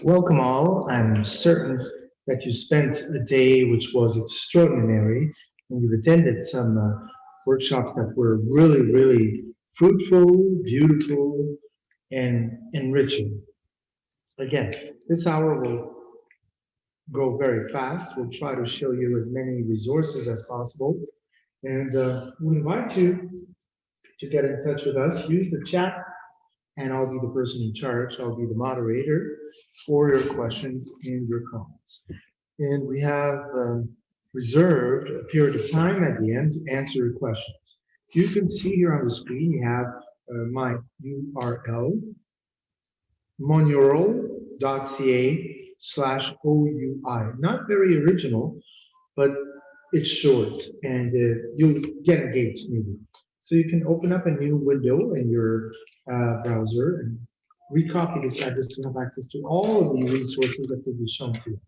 Welcome all. I'm certain that you spent a day which was extraordinary and you've attended some workshops that were really fruitful, beautiful, and enriching. Again, this hour will go very fast. We'll try to show you as many resources as possible. And we invite you to get in touch with us. Use the chat and I'll be the person in charge. I'll be the moderator for your questions and your comments. And we have reserved a period of time at the end to answer your questions. You can see here on the screen, you have my URL, monural.ca/OUI. Not very original, but it's short and you'll get engaged maybe. So you can open up a new window in your browser and recopy this address to have access to all of the resources that will be shown to you.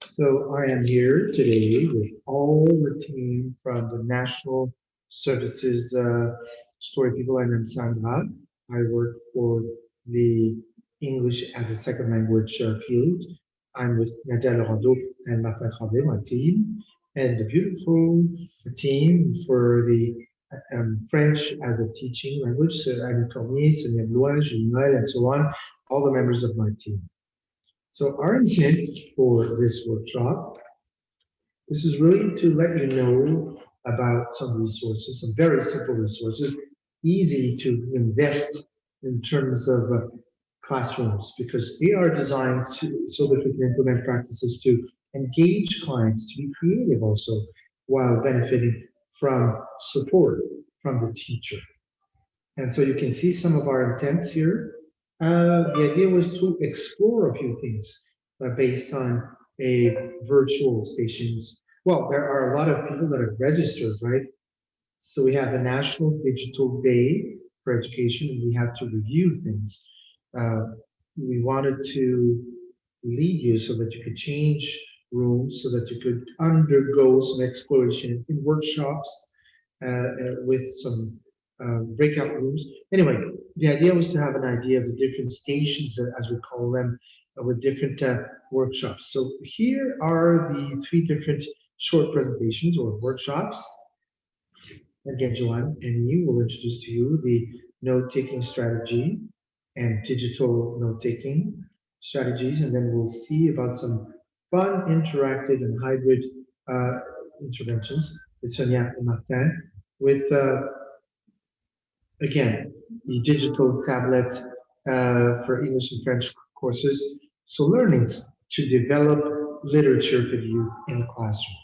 So I am here today with all the team from the National Services Story People. I am Sandra. I work for the English as a second language field. I'm with Nadia Laurando and Martin Tremblay, my team, and the beautiful team for the French as a teaching language, so Annie Cormier, Sonia Blois, Jules Noël, and so on, all the members of my team. So our intent for this workshop, this is really to let you know about some resources, some very simple resources, easy to invest in terms of classrooms, because they are designed so that we can implement practices to engage clients, to be creative also, while benefiting from support from the teacher. And so you can see some of our intents here. The idea was to explore a few things based on a virtual stations. Well, there are a lot of people that have registered, right? So we have a National Digital Day for Education, and we have to review things. We wanted to lead you so that you could change rooms, so that you could undergo some exploration in workshops with some breakout rooms. Anyway, the idea was to have an idea of the different stations, as we call them, with different workshops. So here are the three different short presentations or workshops. Again, Joanne and you will introduce to you the note-taking strategy and digital note-taking strategies, and then we'll see about some fun, interactive, and hybrid interventions with Sonia and Martin, with, again, the digital tablet for English and French courses, so learnings to develop literature for the youth in the classroom.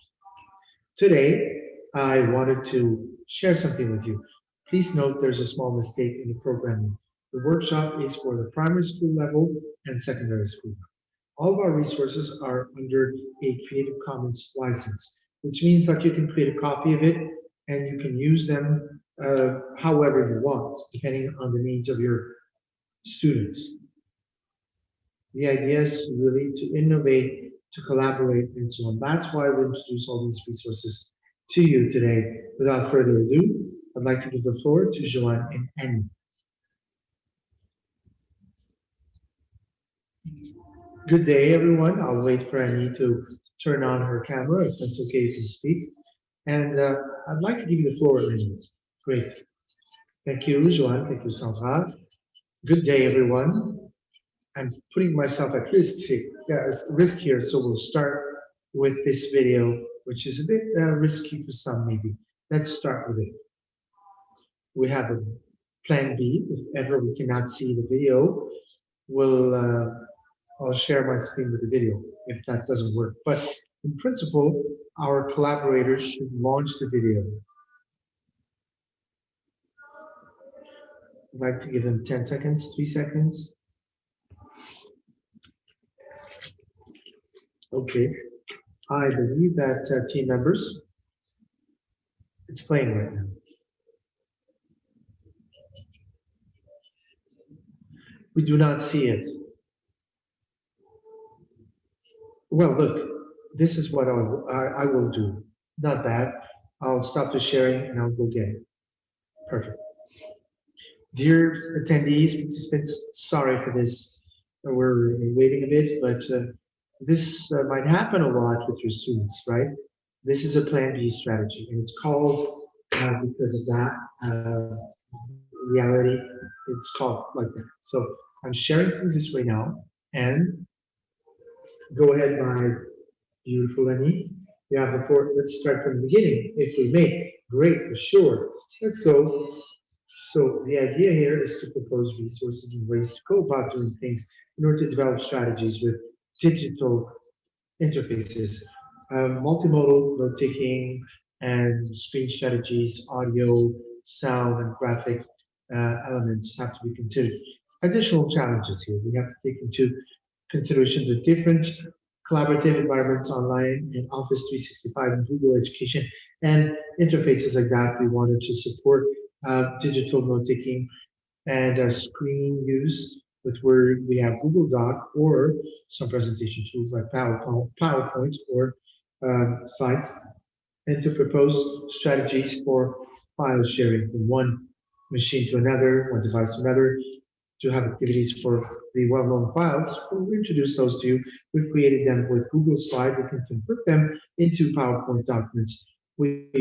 Today, I wanted to share something with you. Please note there's a small mistake in the programming. The workshop is for the primary school level and secondary school level. All of our resources are under a Creative Commons license, which means that you can create a copy of it and you can use them however you want, depending on the needs of your students. The idea is really to innovate, to collaborate, and so on. That's why we introduce all these resources to you today. Without further ado, I'd like to give the floor to Joanne and Annie. Good day, everyone. I'll wait for Annie to turn on her camera. If that's okay, you can speak. And I'd like to give you the floor, Annie. Great. Thank you, Joanne. Thank you, Sandra. Good day, everyone. I'm putting myself at risk here, so we'll start with this video, which is a bit risky for some, maybe. Let's start with it. We have a plan B. If ever we cannot see the video, I'll share my screen with the video if that doesn't work. But in principle, our collaborators should launch the video. I'd like to give them 10 seconds, 3 seconds. Okay, I believe that team members, it's playing right now. We do not see it. Well, look, this is what I will do. Not bad. I'll stop the sharing and I'll go get it. Perfect. Dear attendees, participants, sorry for this we're waiting a bit, but this might happen a lot with your students, right? This is a Plan B strategy, and it's called because of that reality. It's called like that. So I'm sharing things this way now, and go ahead, my beautiful Annie. You have the four. Let's start from the beginning, if we may. Great, for sure. Let's go. So the idea here is to propose resources and ways to go about doing things in order to develop strategies with digital interfaces, multimodal note taking and screen strategies, audio, sound, and graphic elements have to be considered. Additional challenges here. We have to take into consideration the different collaborative environments online in Office 365 and Google Education and interfaces like that. We wanted to support digital note taking and screen use with where we have Google Doc or some presentation tools like PowerPoint or slides, and to propose strategies for file sharing from one machine to another, one device to another, to have activities for the well-known files. We'll introduce those to you. We've created them with Google Slide. We can convert them into PowerPoint documents. We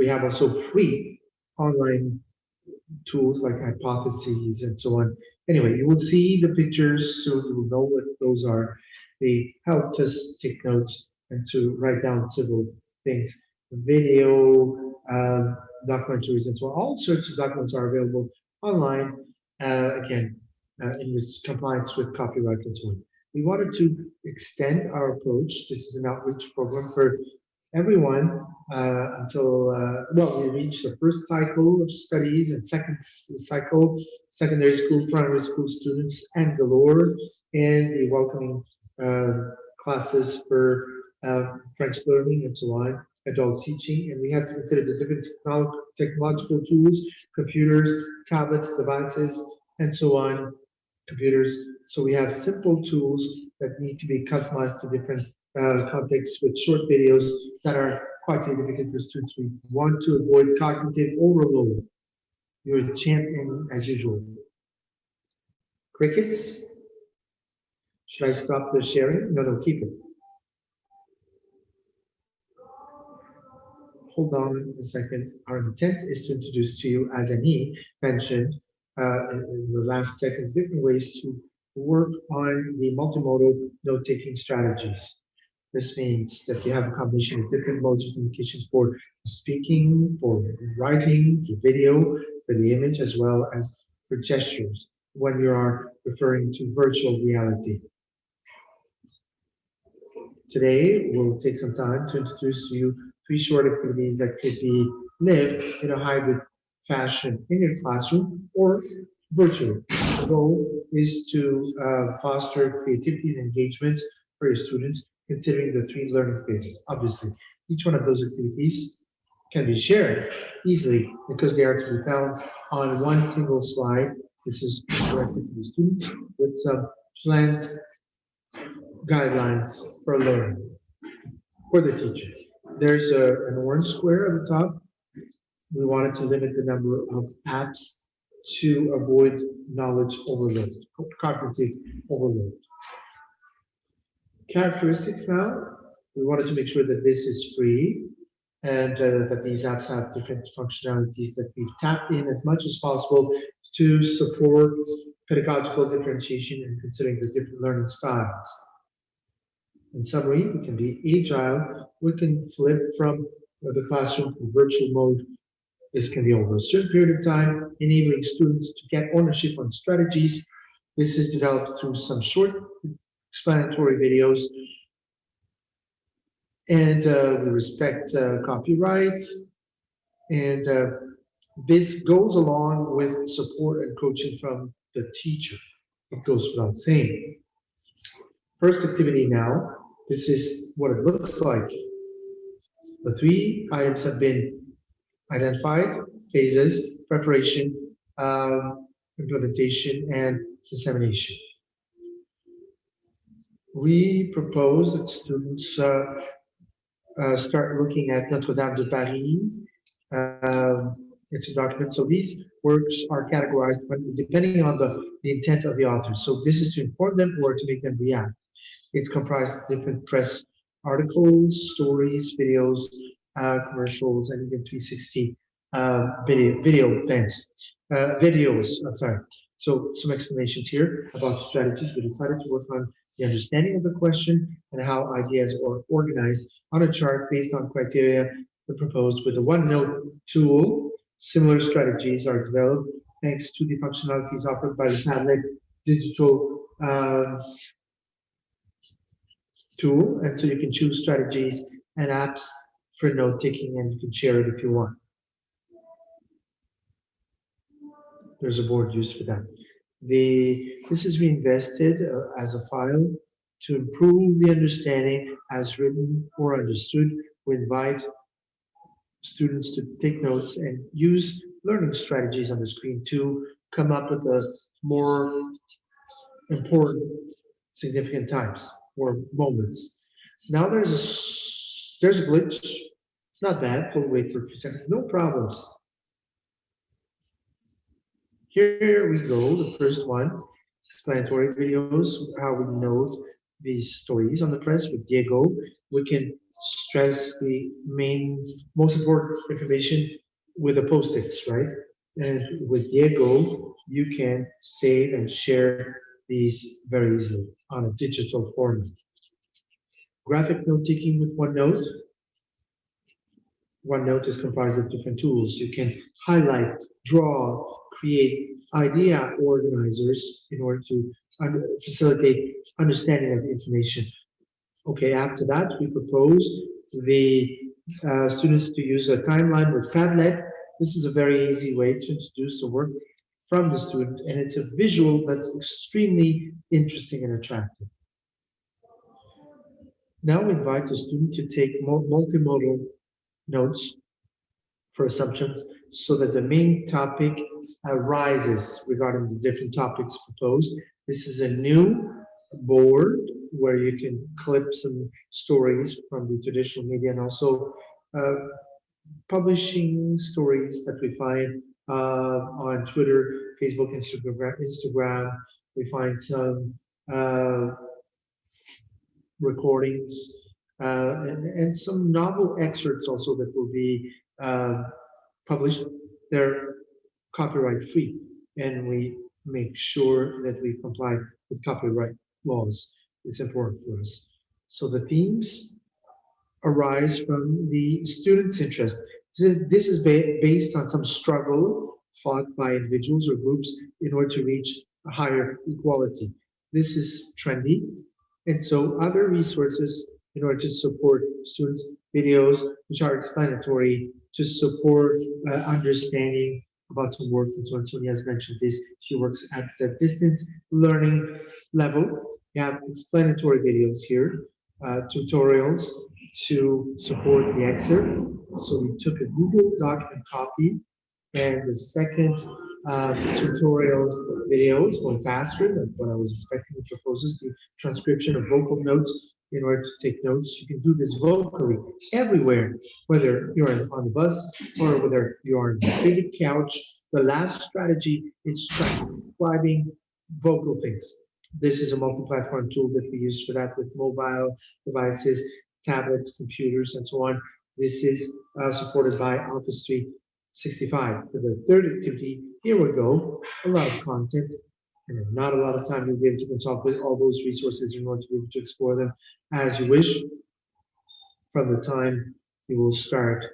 have also free online tools like hypotheses and so on. Anyway, you will see the pictures, so you will know what those are. They helped us take notes and to write down several things. Video, documentaries, and so on. All sorts of documents are available online. Again, in compliance with copyrights and so on. We wanted to extend our approach. This is an outreach program for everyone until, well, we reach the first cycle of studies and second cycle, secondary school, primary school students, and galore, and the welcoming classes for French learning and so on, adult teaching. And we have to consider the different technological tools, computers, tablets, devices, and so on, computers. So we have simple tools that need to be customized to different contexts with short videos that are quite significant for students. We want to avoid cognitive overload. You're a champion as usual. Crickets? Should I stop the sharing? No, keep it. Hold on a second. Our intent is to introduce to you, as Annie mentioned in the last seconds, different ways to work on the multimodal note-taking strategies. This means that you have a combination of different modes of communication for speaking, for writing, for video, for the image, as well as for gestures when you are referring to virtual reality. Today, we'll take some time to introduce to you 3 short activities that could be lived in a hybrid fashion in your classroom or virtually. The goal is to foster creativity and engagement for your students, considering the 3 learning phases. Obviously, each one of those activities can be shared easily because they are to be found on one single slide. This is directed to the students with some planned guidelines for learning for the teacher. There's an orange square at the top. We wanted to limit the number of apps to avoid knowledge overload, cognitive overload. Characteristics now, we wanted to make sure that this is free and that these apps have different functionalities that we've tapped in as much as possible to support pedagogical differentiation and considering the different learning styles. In summary, we can be agile. We can flip from the classroom to virtual mode. This can be over a certain period of time, enabling students to get ownership on strategies. This is developed through some short explanatory videos. And we respect copyrights. And this goes along with support and coaching from the teacher. It goes without saying. First activity now. This is what it looks like. The 3 items have been identified: phases, preparation, implementation, and dissemination. We propose that students start looking at Notre Dame de Paris It's a document. So these works are categorized depending on the intent of the author. So this is to inform them or to make them react. It's comprised of different press articles, stories, videos, commercials, and even 360 video plans. Videos, I'm sorry. So some explanations here about strategies. We decided to work on the understanding of the question and how ideas are organized on a chart based on criteria proposed with the OneNote tool. Similar strategies are developed thanks to the functionalities offered by the Padlet digital tool. And so you can choose strategies and apps for note taking, and you can share it if you want. There's a board used for that. This is reinvested as a file to improve the understanding as written or understood. We invite students to take notes and use learning strategies on the screen to come up with a more important, significant times or moments. Now there's a glitch. Not bad. We'll wait for a few seconds. No problems. Here we go. The first one, explanatory videos, how we note these stories on the press with Diego. We can stress the most important information with the post-its, right? And with Diego, you can save and share these very easily on a digital format. Graphic note taking with OneNote. OneNote is comprised of different tools. You can highlight, draw, create idea organizers in order to facilitate understanding of the information. Okay, after that, we propose the students to use a timeline with Padlet. This is a very easy way to introduce the work from the student, and it's a visual that's extremely interesting and attractive. Now we invite the student to take multimodal notes for assumptions so that the main topic arises regarding the different topics proposed. This is a new board where you can clip some stories from the traditional media and also publishing stories that we find on Twitter, Facebook, Instagram. We find some recordings and some novel excerpts also that will be published. They're copyright free, and we make sure that we comply with copyright laws. It's important for us. So the themes arise from the students' interest. This is based on some struggle fought by individuals or groups in order to reach a higher equality. This is trendy, and so other resources in order to support students, videos which are explanatory to support understanding about some works and so on. Sonia has mentioned this. She works at the distance learning level. You have explanatory videos here, tutorials to support the excerpt. So we took a Google document copy, and the second tutorial video is going faster than what I was expecting. It proposes the transcription of vocal notes in order to take notes. You can do this vocally everywhere, whether you're on the bus or whether you're on the favorite couch. The last strategy is transcribing vocal things. This is a multi-platform tool that we use for that with mobile devices, tablets, computers, and so on. This is supported by Office 365. For the third activity, here we go, a lot of content, and not a lot of time. You'll be able to consult with all those resources in order to be able to explore them as you wish. From the time you will start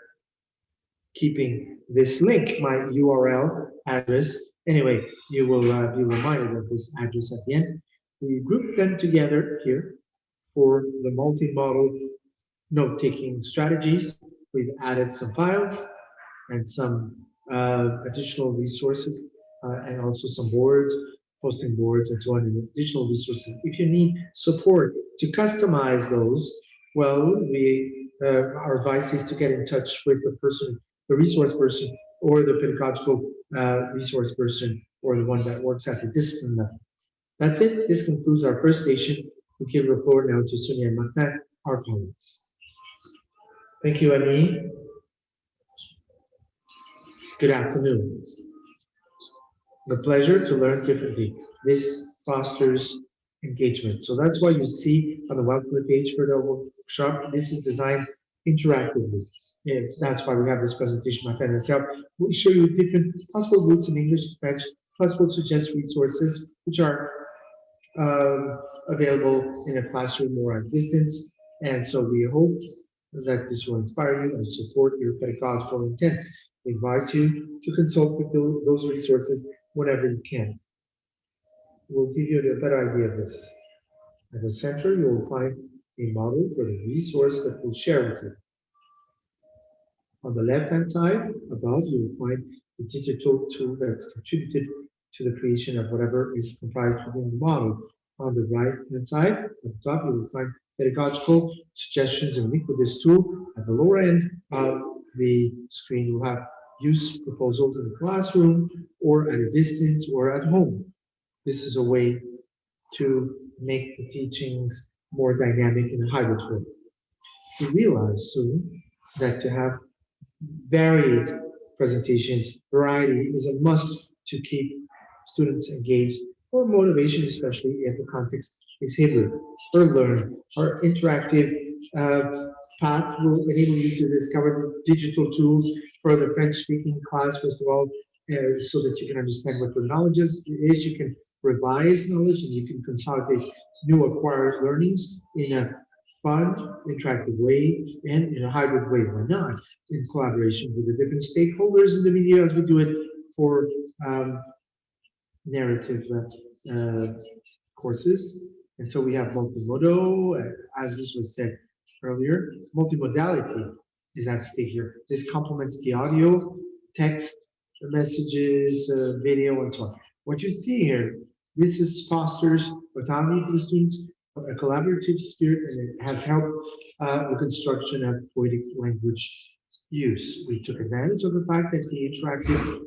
keeping this link, my URL address. Anyway, you will be reminded of this address at the end. We group them together here for the multi-modal note-taking strategies. We've added some files and some additional resources and also some boards, posting boards and so on, and additional resources. If you need support to customize those, well, our advice is to get in touch with the person, the resource person, or the pedagogical resource person, or the one that works at the discipline level. That's it. This concludes our first station. We give the floor now to Sonia and Martin, our colleagues. Thank you, Annie. Good afternoon. The pleasure to learn differently. This fosters engagement. So that's why you see on the welcome page for the workshop, this is designed interactively. If that's why we have this presentation, my friend and self. We show you different possible routes in English and French, plus we'll suggest resources which are available in a classroom or at distance. And so we hope that this will inspire you and support your pedagogical intents. We invite you to consult with those resources whenever you can. We'll give you a better idea of this. At the center, you will find a model for the resource that we'll share with you. On the left-hand side, above, you will find the digital tool that's contributed to the creation of whatever is comprised within the model. On the right-hand side, at the top, you will find pedagogical suggestions and link with this tool. At the lower end of the screen, you have use proposals in the classroom or at a distance or at home. This is a way to make the teachings more dynamic in a hybrid way. You realize soon that to have varied presentations, variety is a must to keep students engaged or motivation, especially if the context is hybrid or learn. Our interactive path will enable you to discover the digital tools for the French-speaking class, first of all, so that you can understand what your knowledge is. You can revise knowledge and you can consolidate new acquired learnings in a fun, interactive way and in a hybrid way. Why not? In collaboration with the different stakeholders in the video as we do it for narrative courses. And so we have multimodal, as this was said earlier, multimodality is at stake here. This complements the audio, text, messages, video, and so on. What you see here, this is fosters autonomy for the students, a collaborative spirit, and it has helped the construction of poetic language use. We took advantage of the fact that the interactive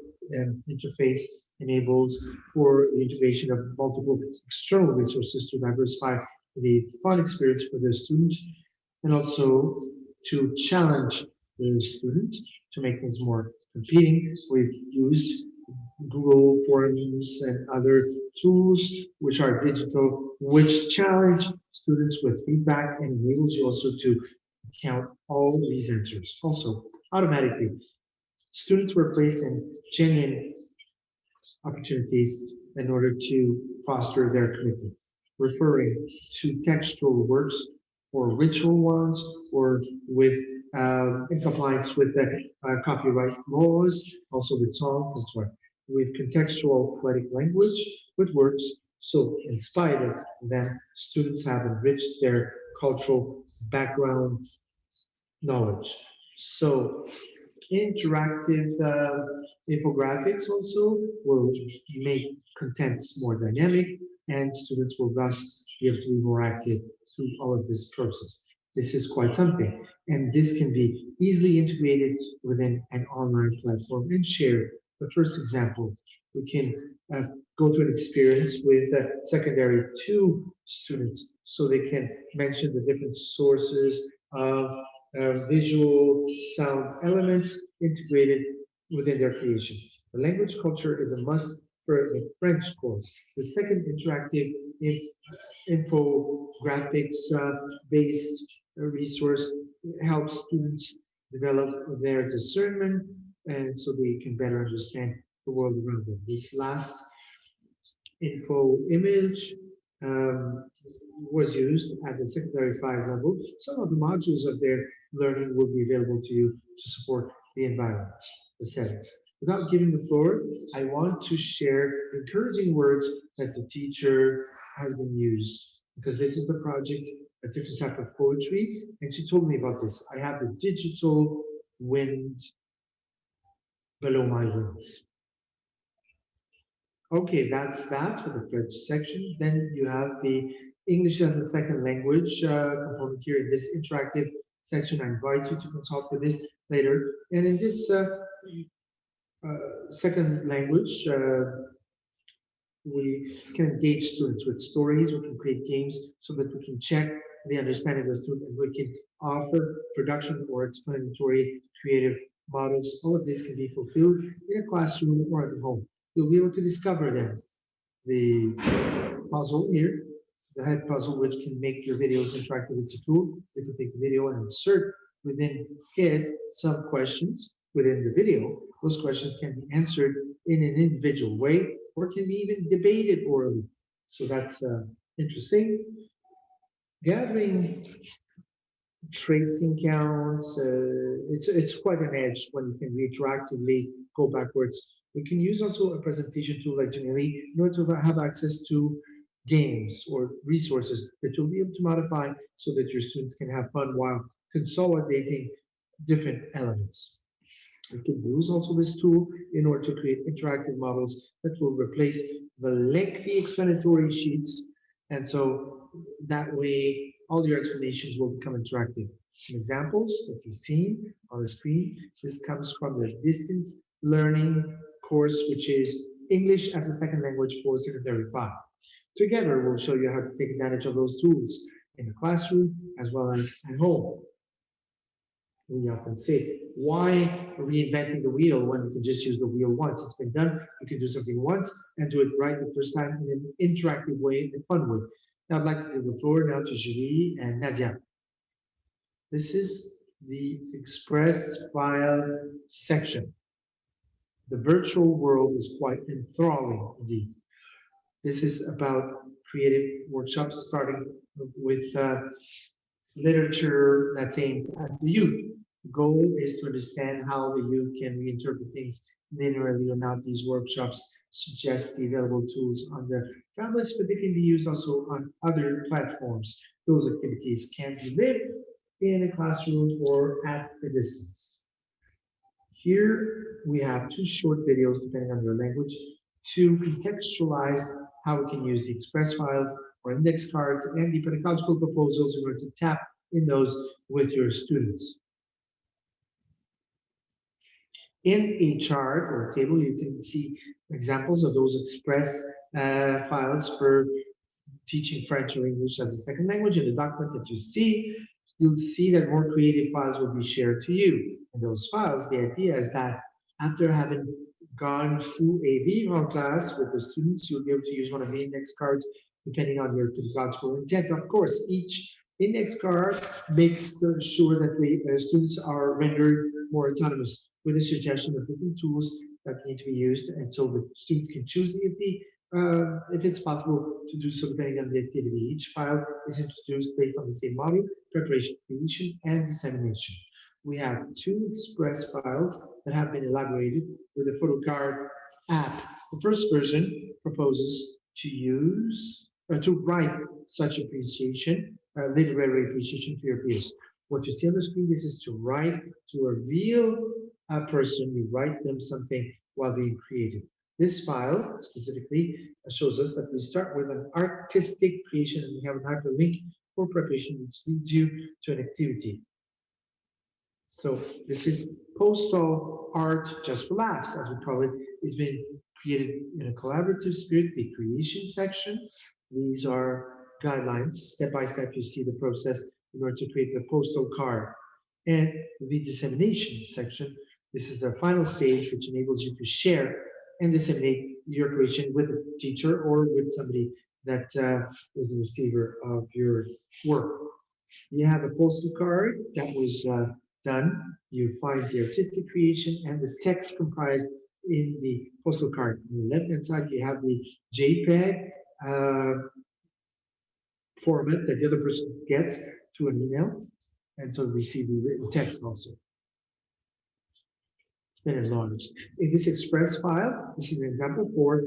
interface enables for the integration of multiple external resources to diversify the fun experience for the student and also to challenge the student to make things more competing. We've used Google Forms and other tools which are digital, which challenge students with feedback and enables you also to count all these answers. Also, automatically, students were placed in genuine opportunities in order to foster their commitment, referring to textual works or ritual ones or with in compliance with the copyright laws, also with songs and so on, with contextual poetic language with works. So in spite of them, students have enriched their cultural background knowledge. So interactive infographics also will make contents more dynamic and students will thus be able to be more active through all of this process. This is quite something, and this can be easily integrated within an online platform and shared. The first example, we can go through an experience with secondary 2 students so they can mention the different sources of visual sound elements integrated within their creation. The language culture is a must for the French course. The second interactive infographics based resource helps students develop their discernment and so they can better understand the world around them. This last info image was used at the secondary 5 level. Some of the modules of their learning will be available to you to support the environment, the settings. Without giving the floor, I want to share encouraging words that the teacher has been used because this is the project, a different type of poetry, and she told me about this. I have the digital wind below my wings. Okay, that's that for the French section. Then you have the English as a second language component here in this interactive section. I invite you to consult with this later. And in this second language, we can engage students with stories. We can create games so that we can check the understanding of the student and we can offer production or explanatory creative models, all of this can be fulfilled in a classroom or at home. You'll be able to discover them. The puzzle here, the head puzzle, which can make your videos interactive with the tool. You can take the video and insert within it some questions within the video. Those questions can be answered in an individual way or can be even debated orally. So that's interesting. Gathering tracing counts, it's quite an edge when you can retroactively go backwards. We can use also a presentation tool like Genially in order to have access to games or resources that you'll be able to modify so that your students can have fun while consolidating different elements. You can use also this tool in order to create interactive models that will replace the lengthy explanatory sheets. And so that way, all your explanations will become interactive. Some examples that you've seen on the screen. This comes from the distance learning course, which is English as a second language for secondary 5. Together, we'll show you how to take advantage of those tools in the classroom as well as at home. We often say, why reinventing the wheel when you can just use the wheel once? It's been done. You can do something once and do it right the first time in an interactive way, a fun way. Now I'd like to give the floor now to Julie and Nadia. This is the Express file section. The virtual world is quite enthralling indeed. This is about creative workshops starting with literature that's aimed at the youth. The goal is to understand how the youth can reinterpret things linearly, and now these workshops suggest the available tools on the tablets, but they can be used also on other platforms. Those activities can be lived in a classroom or at a distance. Here we have 2 short videos, depending on your language, to contextualize how we can use the Express files or index cards and the pedagogical proposals in order to tap in those with your students. In a chart or a table, you can see examples of those Express files for teaching French or English as a second language. In the document that you see, you'll see that more creative files will be shared to you. In those files, the idea is that after having gone through a vivant class with the students, you'll be able to use one of the index cards depending on your pedagogical intent. Of course, each index card makes sure that the students are rendered more autonomous with a suggestion of different tools that need to be used, and so the students can choose if it's possible to do so depending on the activity. Each file is introduced based on the same model: preparation, creation, and dissemination. We have 2 Express files that have been elaborated with the PhotoCard app. The first version proposes to write such appreciation, literary appreciation to your peers. What you see on the screen, this is to write to a real person. We write them something while being creative. This file specifically shows us that we start with an artistic creation and we have a hyperlink for preparation, which leads you to an activity. So this is postal art just for laughs, as we call it. It's been created in a collaborative spirit, the creation section. These are guidelines. Step by step, you see the process in order to create the postal card. And the dissemination section, this is a final stage which enables you to share and disseminate your creation with a teacher or with somebody that is the receiver of your work. You have a postal card that was done. You find the artistic creation and the text comprised in the postal card. On the left-hand side, you have the JPEG format that the other person gets through an email. And so we see the written text also. It's been enlarged. In this Express file, this is an example for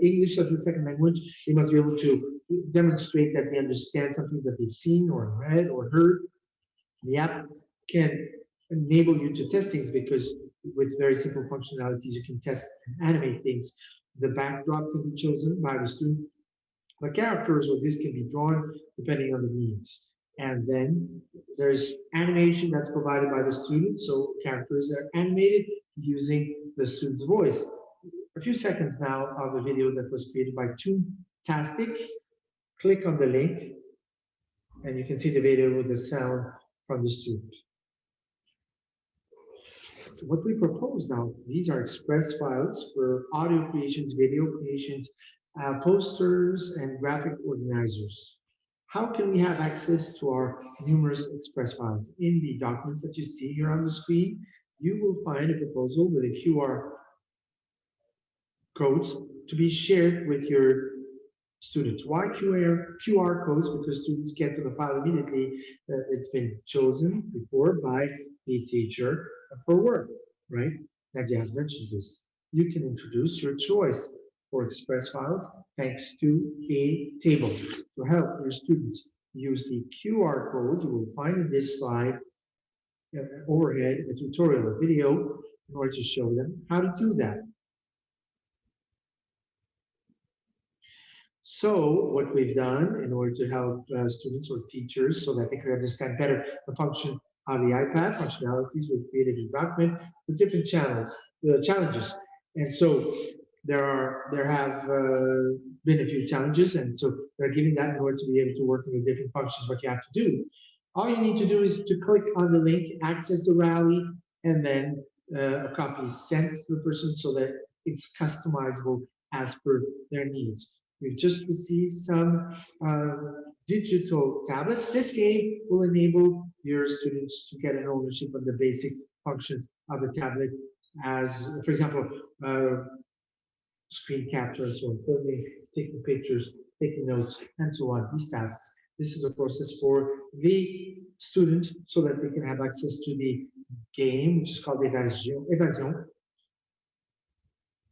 English as a second language. They must be able to demonstrate that they understand something that they've seen or read or heard. The app can enable you to test things because with very simple functionalities, you can test and animate things. The backdrop can be chosen by the student. The characters or this can be drawn depending on the needs. And then there's animation that's provided by the student. So characters are animated using the student's voice. A few seconds now of a video that was created by Toontastic. Click on the link and you can see the video with the sound from the student. what we propose now, these are express files for audio creations, video creations, posters, and graphic organizers. How can we have access to our numerous express files? In the documents that you see here on the screen, you will find a proposal with a QR codes to be shared with your students. Why QR codes? Because students get to the file immediately. It's been chosen before by the teacher for work, right? Nadia has mentioned this. You can introduce your choice for express files thanks to a table. To help your students use the QR code, you will find in this slide overhead a tutorial, a video, in order to show them how to do that. So what we've done in order to help students or teachers so that they can understand better the function of the iPad functionalities, we've created a document with different challenges. And so there have been a few challenges, and so they're giving that in order to be able to work with the different functions, what you have to do. All you need to do is to click on the link, access the rally, and then a copy is sent to the person so that it's customizable as per their needs. We've just received some digital tablets. This game will enable your students to get an ownership of the basic functions of the tablet, as, for example, screen capture and so on, filming, taking pictures, taking notes, and so on, these tasks. This is a process for the student so that they can have access to the game, which is called Evasion.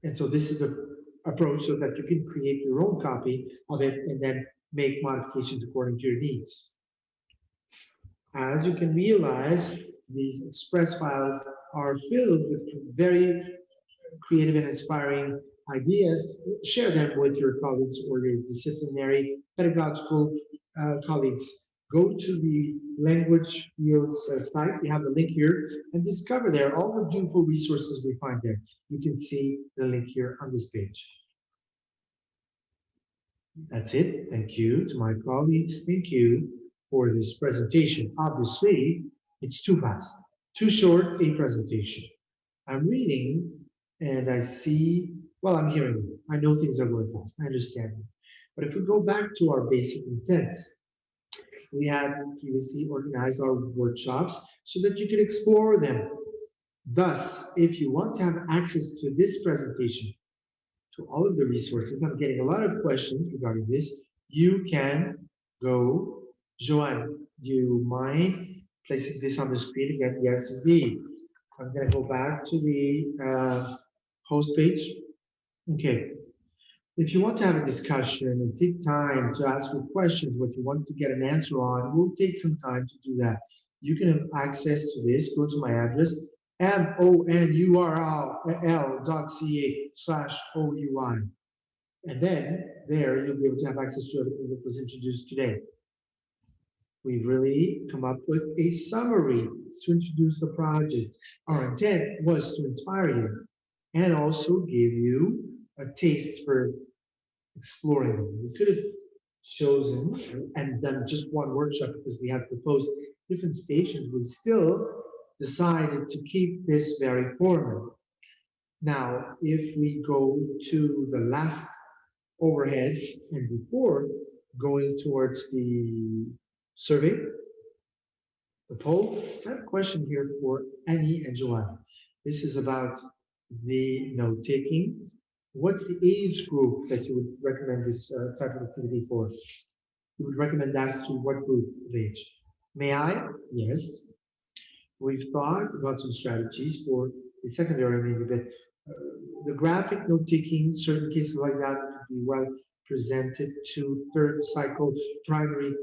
And so this is the approach so that you can create your own copy of it and then make modifications according to your needs. As you can realize, these express files are filled with very creative and inspiring ideas. Share them with your colleagues or your disciplinary pedagogical colleagues. Go to the language fields site. We have the link here, and discover there all the beautiful resources we find there. You can see the link here on this page. That's it. Thank you to my colleagues. Thank you for this presentation. Obviously, it's too fast, too short a presentation. I'm reading and I see, well, I'm hearing you. I know things are going fast. I understand you. But if we go back to our basic intents, we had previously organized our workshops so that you could explore them. Thus, if you want to have access to this presentation, to all of the resources, I'm getting a lot of questions regarding this, you can go, Joanne, do you mind placing this on the screen again? Yes, indeed. I'm going to go back to the host page. Okay. If you want to have a discussion and take time to ask your questions, what you want to get an answer on, we'll take some time to do that. You can have access to this. Go to my address, monurl.ca/OUI. And then there you'll be able to have access to everything that was introduced today. We've really come up with a summary to introduce the project. Our intent was to inspire you and also give you a taste for exploring them. We could have chosen and done just one workshop because we have proposed different stations. We still decided to keep this very formal. Now, if we go to the last overhead and before going towards the survey, the poll, I have a question here for Annie and Joanna. This is about the note-taking. What's the age group that you would recommend this type of activity for? You would recommend that to what group of age? May I? Yes. We've thought about some strategies for the secondary maybe, but the graphic note-taking, certain cases like that would be well presented to third cycle primary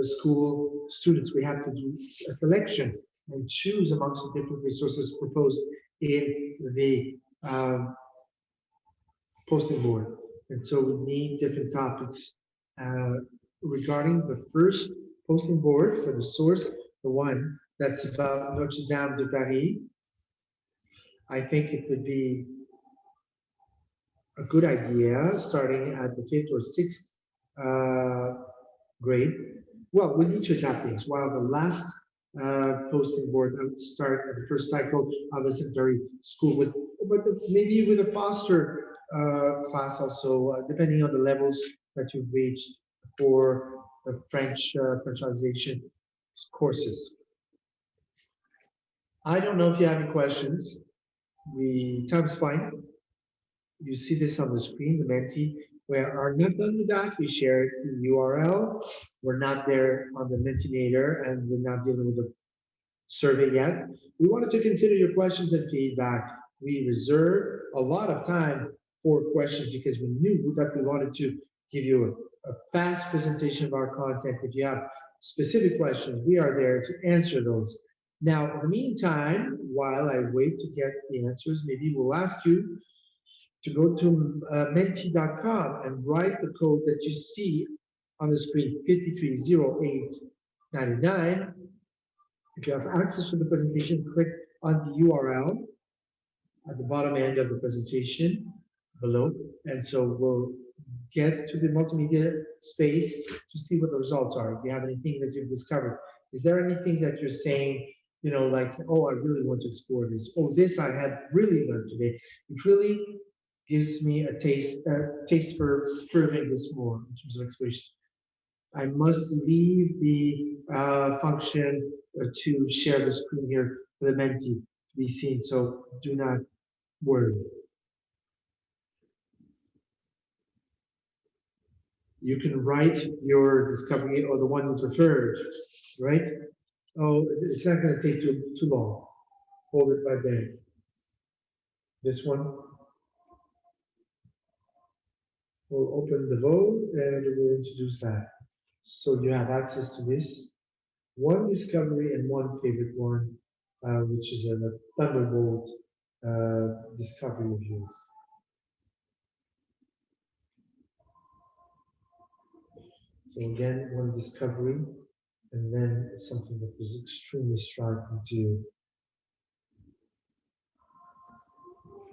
school students. We have to do a selection and choose amongst the different resources proposed in the posting board. And so we need different topics regarding the first posting board for the source, the one that's about Notre Dame de Paris. I think it would be a good idea starting at the 5th or 6th grade. Well, with each of that things, while the last posting board. I would start at the first cycle of a secondary school with, but maybe with a foster class also, depending on the levels that you've reached for the French Frenchization courses. I don't know if you have any questions. Time's fine. You see this on the screen, the Menti. We are not done with that. We shared the URL. We're not there on the Mentimeter, and we're not dealing with the survey yet. We wanted to consider your questions and feedback. We reserved a lot of time for questions because we knew that we wanted to give you a fast presentation of our content. If you have specific questions, we are there to answer those. Now, in the meantime, while I wait to get the answers, maybe we'll ask you to go to menti.com and write the code that you see on the screen, 530899. If you have access to the presentation, click on the URL at the bottom end of the presentation below. And so we'll get to the multimedia space to see what the results are. If you have anything that you've discovered, is there anything that you're saying, you know, like, oh, I really want to explore this. Oh, this I had really learned today. It really gives me a taste for furthering this more in terms of exploration. I must leave the function to share the screen here for the Menti to be seen, so do not worry. You can write your discovery or the one you preferred, right? Oh, it's not going to take too long. Hold it right there. This one. We'll open the vote and we'll introduce that. So you have access to this. One discovery and one favorite one, which is a Thunderbolt discovery of yours. So again, one discovery, and then something that was extremely striking to you.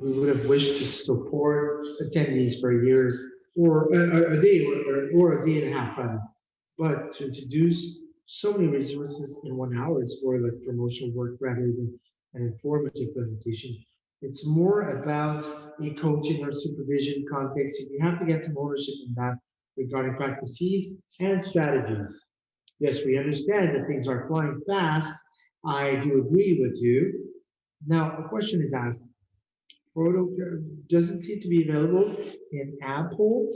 We would have wished to support attendees for a year or a day or a day and a half, rather. But to introduce so many resources in 1 hour, it's more like promotional work rather than an informative presentation. It's more about a coaching or supervision context. You have to get some ownership in that regarding practices and strategies. Yes, we understand that things are flying fast. I do agree with you. Now, a question is asked. Photo doesn't seem to be available in Apple.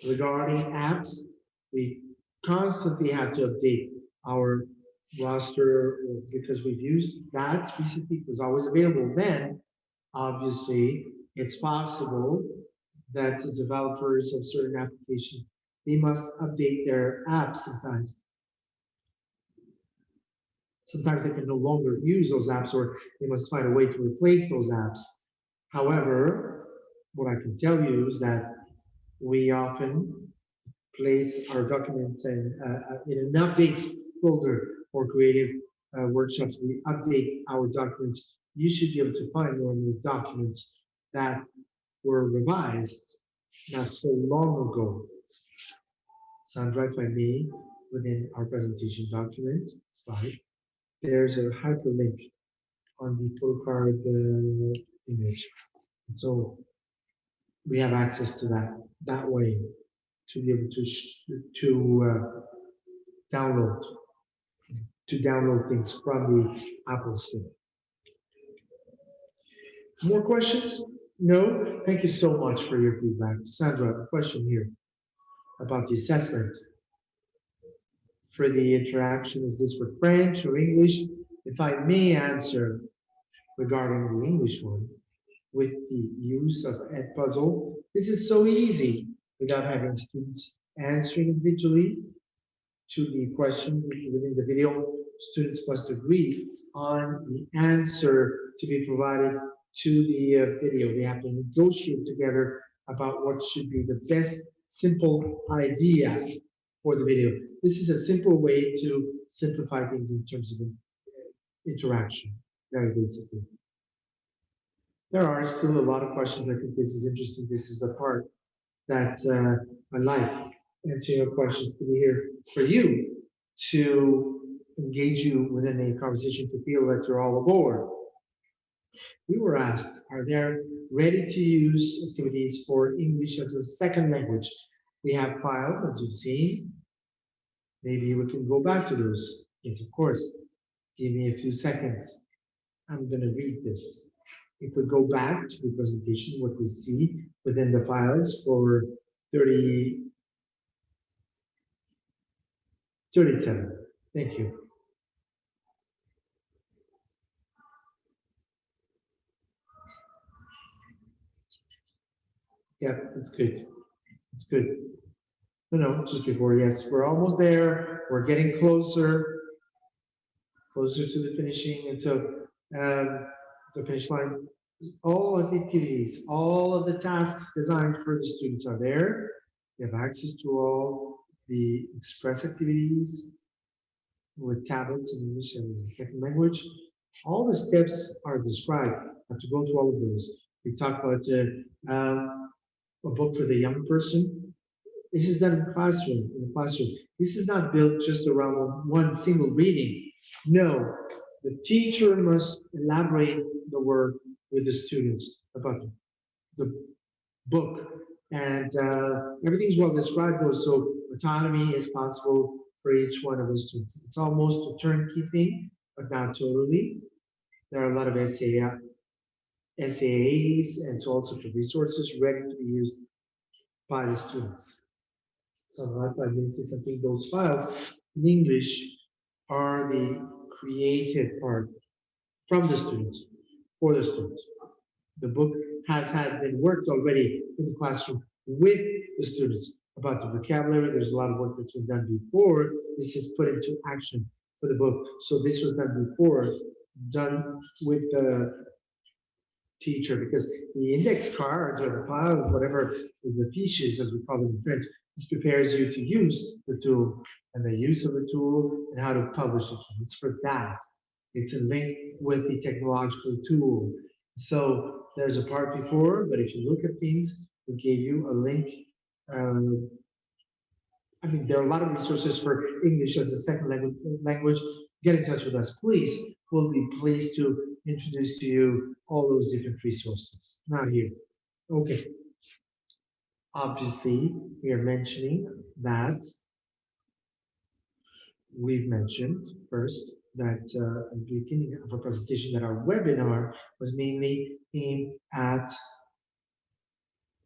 Regarding apps, we constantly have to update our roster because we've used that recently. It was always available then. Obviously, it's possible that the developers of certain applications, they must update their apps sometimes. Sometimes they can no longer use those apps, or they must find a way to replace those apps. However, what I can tell you is that we often place our documents in an update folder for creative workshops. We update our documents. You should be able to find your new documents that were revised not so long ago. Sandra, if I may, within our presentation document slide, there's a hyperlink on the photocard image. And so we have access to that way to be able to download things from the Apple Store. More questions? No? Thank you so much for your feedback. Sandra, a question here about the assessment. For the interaction, is this for French or English? If I may answer regarding the English one, with the use of Edpuzzle, this is so easy without having students answering individually to the question within the video. Students must agree on the answer to be provided to the video. They have to negotiate together about what should be the best simple idea for the video. This is a simple way to simplify things in terms of interaction, very basically. There are still a lot of questions. I think this is interesting. This is the part that I like, answering your questions to be here for you to engage you within a conversation to feel that you're all aboard. We were asked, are there ready-to-use activities for English as a second language? We have files, as you've seen. Maybe we can go back to those. Yes, of course. Give me a few seconds. I'm going to read this. If we go back to the presentation, what we see within the files for 37. Thank you. Yeah, it's good. It's good. No, just before, yes, we're almost there. We're getting closer to the finishing. And so the finish line, all of the activities, all of the tasks designed for the students are there. You have access to all the express activities with tablets in English and second language. All the steps are described. I have to go through all of those. We talked about a book for the young person. This is done in the classroom. This is not built just around one single reading. No, the teacher must elaborate the work with the students about the book, and everything is well described though, so autonomy is possible for each one of the students. It's almost a turnkey thing, but not totally. There are a lot of SAAs and so all sorts of resources ready to be used by the students. So like I didn't say something, those files in English are the created part from the students, for the students. The book has been worked already in the classroom with the students about the vocabulary. There's a lot of work that's been done before. This is put into action for the book. So this was done before, done with the teacher, because the index cards or the files, whatever, the fiches, as we call them in French, this prepares you to use the tool and the use of the tool and how to publish the tool. It's for that. It's a link with the technological tool. So there's a part before, but if you look at things, we gave you a link. I mean, there are a lot of resources for English as a second language. Get in touch with us, please. We'll be pleased to introduce to you all those different resources. Not here. Okay. Obviously, we are mentioning that we've mentioned first that at the beginning of our presentation that our webinar was mainly aimed at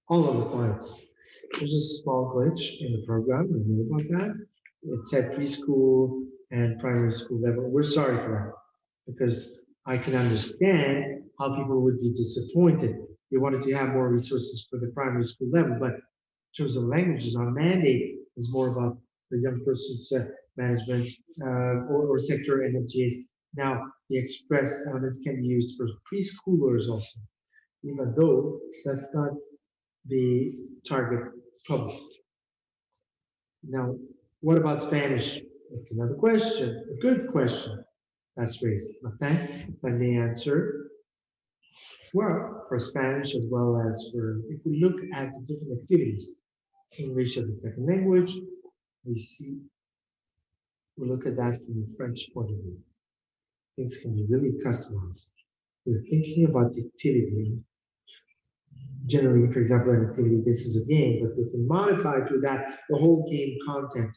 all of the points. There's a small glitch in the program, I know about that. It said preschool and primary school level. We're sorry for that, because I can understand how people would be disappointed. They wanted to have more resources for the primary school level, but in terms of languages, our mandate is more about the young person's management or sector and MGAs. Now, the express elements can be used for preschoolers also, even though that's not the target public. Now, what about Spanish? That's another question, a good question that's raised. Okay, if I may answer. Well, for Spanish as well as for, if we look at the different activities, English as a second language, we look at that from the French point of view. Things can be really customized. We're thinking about the activity. Generally, for example, an activity, this is a game, but we can modify through that the whole game content.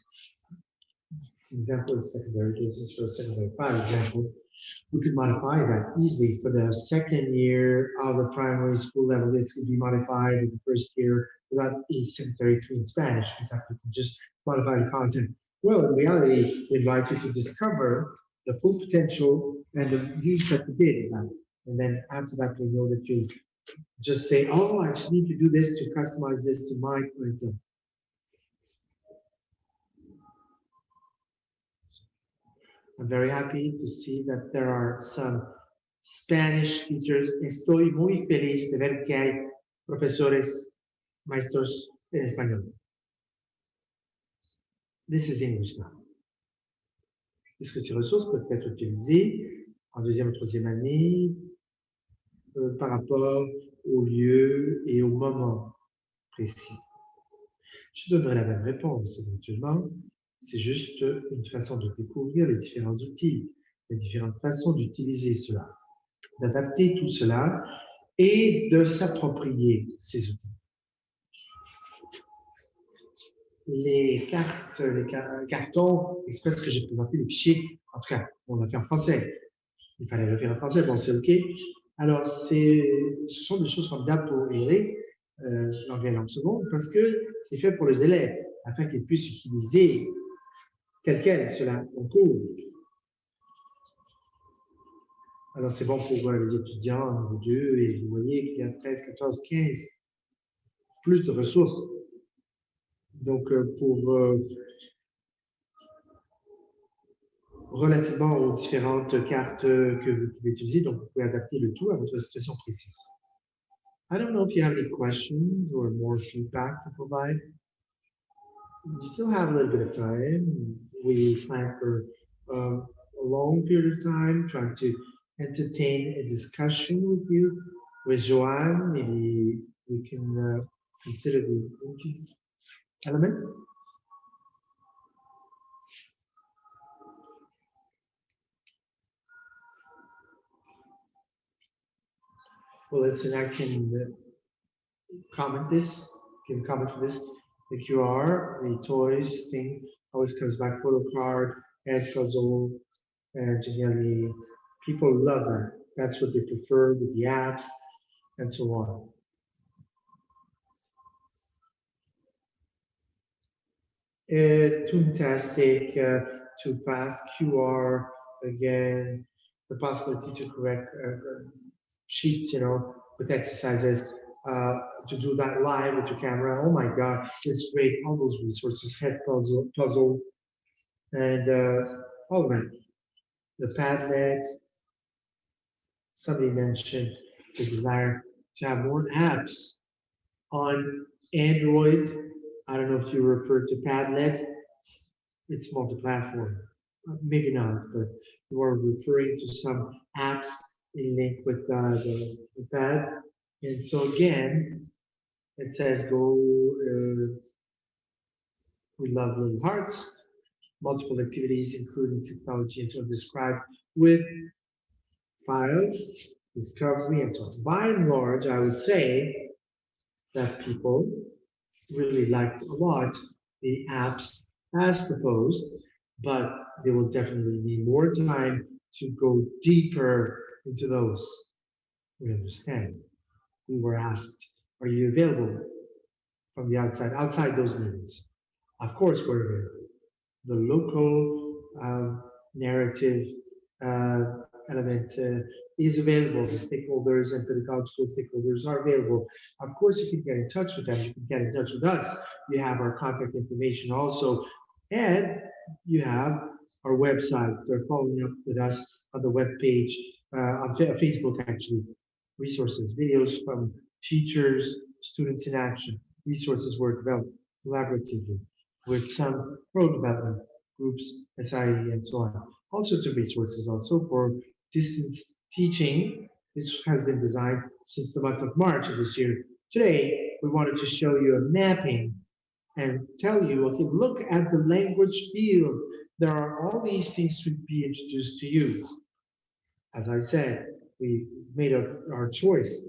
Example is secondary, this is for a secondary 5 example. We could modify that easily for the second year of the primary school level. This could be modified in the first year without a secondary 3 in Spanish. In fact, we can just modify the content. Well, in reality, we invite you to discover the full potential and the use that we did in that. And then after that, we know that you just say, oh, I just need to do this to customize this to my curriculum. I'm very happy to see that there are some Spanish teachers. Estoy muy feliz de ver que hay profesores, maestros en español. This is English now. Est-ce que ces ressources peuvent être utilisées en deuxième ou troisième année par rapport au lieu et au moment précis? Je donnerai la même réponse éventuellement. c'est juste une façon de découvrir les différents outils, les différentes façons d'utiliser cela, d'adapter tout cela et de s'approprier ces outils. Les cartes, les cartons express que j'ai présentés, les fichiers, en tout cas, on l'a fait en français. Il fallait le faire en français, bon, c'est OK. Alors, ce sont des choses formidables pour aider l'anglais langue seconde parce que c'est fait pour les élèves afin qu'ils puissent utiliser tel quel cela en cours. Alors, c'est bon pour les étudiants niveau 2 et vous voyez qu'il y a 13, 14, 15 plus de ressources. Donc, pour relativement aux différentes cartes que vous pouvez utiliser, donc vous pouvez adapter le tout à votre situation précise. I don't know if you have any questions or more feedback to provide. We still have a little bit of time. We plan for a long period of time, trying to entertain a discussion with you. With Joanne, maybe we can consider the element. Well, listen, I can comment this, can comment for this. The QR, the toys thing, always comes back, photo card, and puzzle, and generally people love that. That's what they prefer with the apps and so on. Too fantastic, too fast, QR, again, the possibility to correct sheets, with exercises, to do that live with your camera. Oh my God, it's great. All those resources, head puzzle, and all of that. The Padlet. Somebody mentioned the desire to have more apps on Android. I don't know if you refer to Padlet. It's multi-platform. Maybe not, but you are referring to some apps in link with the pad. And so again, it says go, we love little hearts, multiple activities, including technology and so described with files, discovery, and so on. By and large, I would say that people really liked a lot the apps as proposed, but they will definitely need more time to go deeper into those. We understand. We were asked, are you available from the outside those meetings? Of course, we're available. The local narrative element is available. The stakeholders and pedagogical stakeholders are available. Of course, you can get in touch with them. You can get in touch with us. You have our contact information also. And you have our website. They're following up with us on the web page, on Facebook, actually. Resources, videos from teachers, students in action. Resources were developed collaboratively with some pro-development groups, SIE, and so on. All sorts of resources also for distance teaching. This has been designed since the month of March of this year. Today, we wanted to show you a mapping and tell you, okay, look at the language field. There are all these things to be introduced to you. As I said, we made our choice.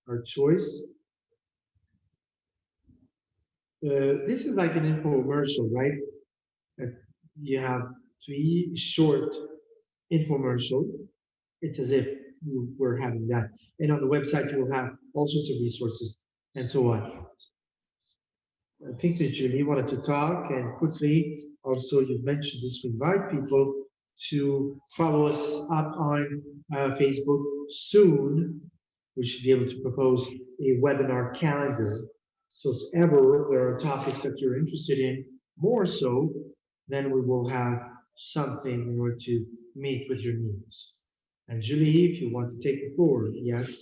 Our choice. This is like an infomercial, right? You have 3 short infomercials. It's as if you were having that. And on the website, you will have all sorts of resources and so on. I think that Julie wanted to talk, and quickly, also you mentioned this, to invite people to follow us up on Facebook soon. We should be able to propose a webinar calendar. So if ever there are topics that you're interested in, more so, then we will have something in order to meet with your needs. And Julie, if you want to take the floor, yes.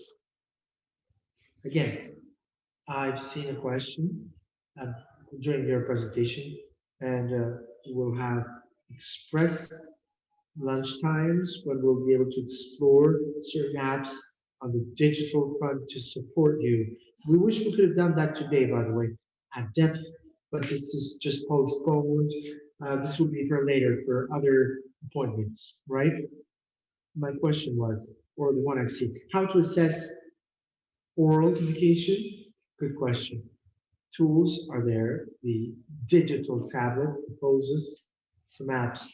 Again, I've seen a question during your presentation, and we'll have express lunch times when we'll be able to explore certain apps on the digital front to support you. We wish we could have done that today, by the way, at depth, but this is just postponed this will be for later, for other appointments, right? My question was, or the one I've seen, how to assess oral communication? Good question. Tools are there. The digital tablet proposes some apps,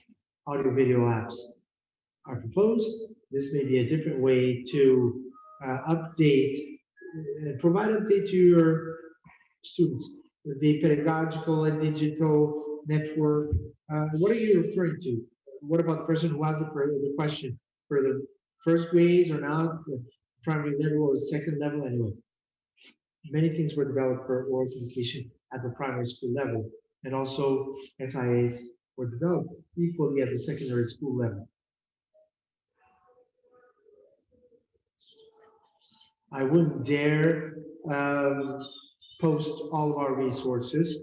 audio video apps are proposed. This may be a different way to provide update to your students. The pedagogical and digital network. What are you referring to? What about the person who has the question for the first grades or now the primary level or the second level? Anyway, many things were developed for oral communication at the primary school level, and also SIAs were developed equally at the secondary school level. I wouldn't dare post all of our resources.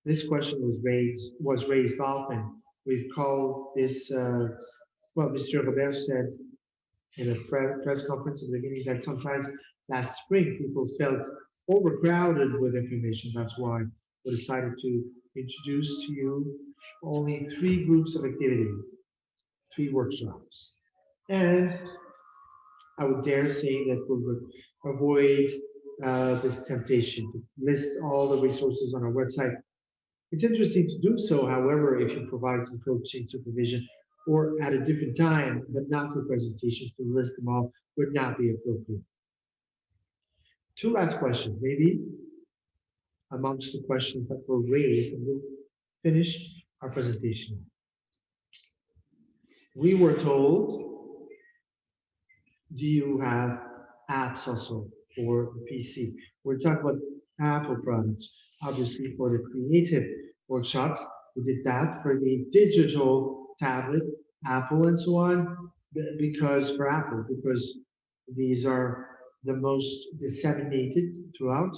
This question was raised often. We've called this, well, Mr. Robert said in a press conference at the beginning that sometimes last spring people felt overcrowded with information. That's why we decided to introduce to you only 3 groups of activity, 3 workshops. And I would dare say that we would avoid this temptation to list all the resources on our website. It's interesting to do so, however, if you provide some coaching supervision or at a different time, but not for presentations, to list them all would not be appropriate. 2 last questions, maybe amongst the questions that were raised, and we'll finish our presentation. We were told, do you have apps also for the PC? We're talking about Apple products. Obviously, for the creative workshops, we did that. For the digital tablet, Apple and so on, because these are the most disseminated throughout.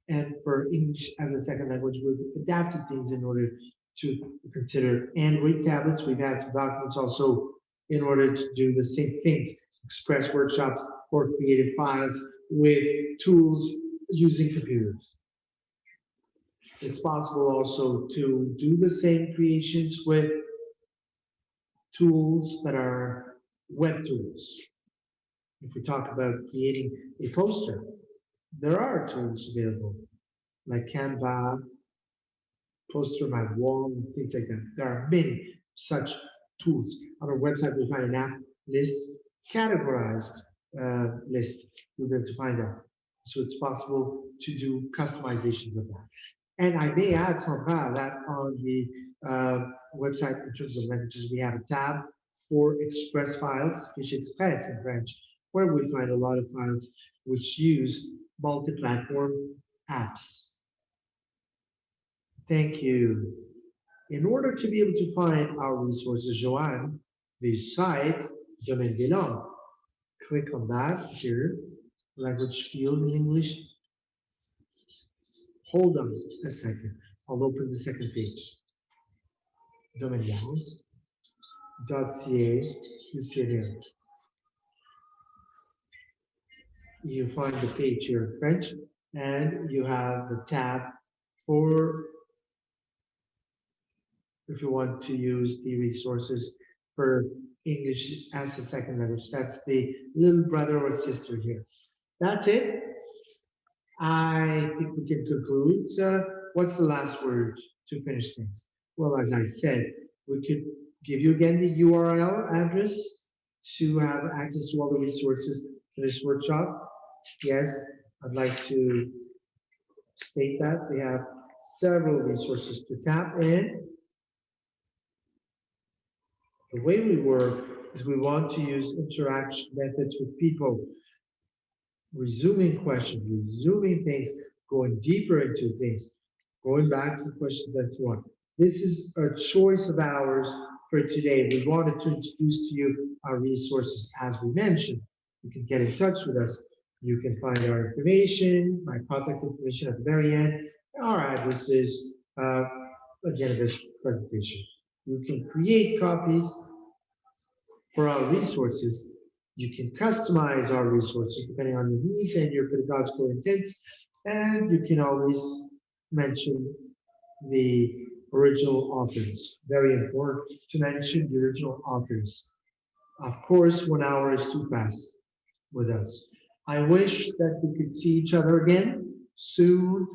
And for English as a second language, we've adapted things in order to consider Android tablets. We've had some documents also in order to do the same things, express workshops or creative files with tools using computers. It's possible also to do the same creations with tools that are web tools. If we talk about creating a poster, there are tools available like Canva, poster my wall, and things like that. There are many such tools. On our website, we find an app list, categorized list. You'll be able to find that. So it's possible to do customizations of that. And I may add, Sandra, that on the website in terms of languages, we have a tab for express files, fiches express in French, where we find a lot of files which use multi-platform apps. Thank you. In order to be able to find our resources, Joanne, the site, Domaine des Langues, click on that here, language field in English. Hold on a second. I'll open the second page. Domaine des Langues.ca, you see it here. You find the page here in French, and you have the tab for if you want to use the resources for English as a second language. That's the little brother or sister here. That's it. I think we can conclude. What's the last word to finish things? Well, as I said, we could give you again the URL address to have access to all the resources for this workshop. Yes, I'd like to state that we have several resources to tap in. The way we work is we want to use interaction methods with people, resuming questions, resuming things, going deeper into things, going back to the questions and so on. This is a choice of ours for today. We wanted to introduce to you our resources as we mentioned. You can get in touch with us. You can find our information, my contact information at the very end, our addresses at the end of this presentation. You can create copies for our resources. You can customize our resources depending on your needs and your pedagogical intents. And you can always mention the original authors. Very important to mention the original authors. Of course, 1 hour is too fast with us. I wish that we could see each other again soon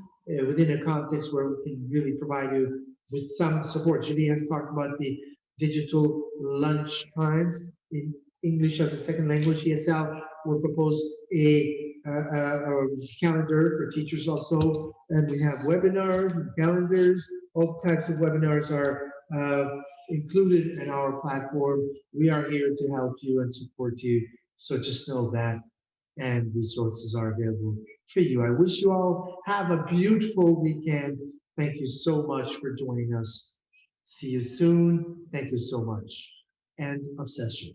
within a context where we can really provide you with some support. Julie has talked about the digital lunch times in English as a second language. ESL will propose a calendar for teachers also, and we have webinars and calendars. All types of webinars are included in our platform. We are here to help you and support you. So just know that, and resources are available for you. I wish you all have a beautiful weekend. Thank you so much for joining us. See you soon. Thank you so much. And obsession.